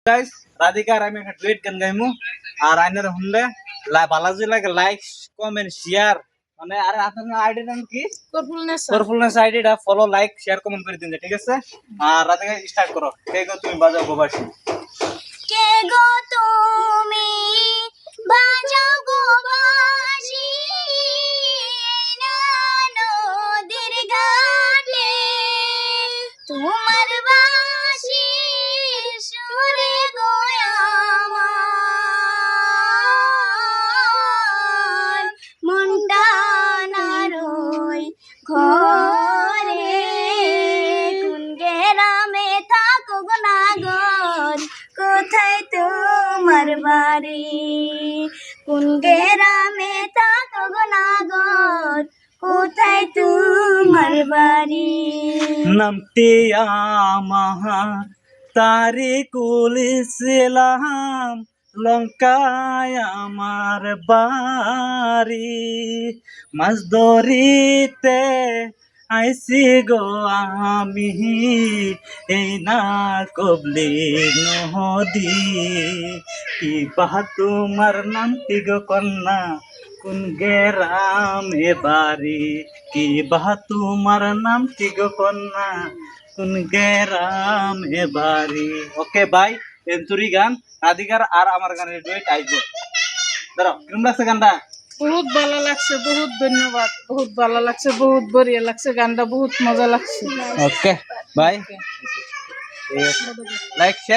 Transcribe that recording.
guys Radhika আর আমি একটা duet গান গাইমু আর আইনার শুনলে বালাজি লাগে লাইক কমেন্ট শেয়ার মানে আর আপনার আইডি নাম কি করফুলনেস আইডিটা ফলো লাইক শেয়ার কমেন্ট করে দিন ঠিক আছে আর রাধিকা স্টার্ট করো কে গো তুমি বাজাও গোবাসি কে গো তুমি বাজাও গো বাঁশি না নদীর ঘাটে তোমার বাঁশির সুরে গো আমার মনটা নারই ঘরে কোন গ্রামে থাকো গো নাগর কোথায় তোমার বাড়ি কোন গ্রামে থাকো গো নাগর কোথায় তোমার বাড়ি নামটি আমার তারিকুল ইসলাম লঙ্কায় আমার বাড়ি মাছ ধরিতে আইসি গো আমি এই না কবলি নদী কি বাহা তোমার নাম কি গো কন্যা কোন গ্রামে বাড়ি কি বাহা তোমার নাম কি গো কন্যা কোন গ্রামে বাড়ি ওকে বাই এন্তুরি গান রাধিকার আর আমার গানের ডুয়েট আইবো ধরো কেমন লাগছে গানটা বহুত ভালো লাগছে বহুত ধন্যবাদ বহুত ভালো লাগছে বহুত বড়িয়া লাগছে গানটা বহুত মজা লাগছে ওকে বাই লাইক শেয়ার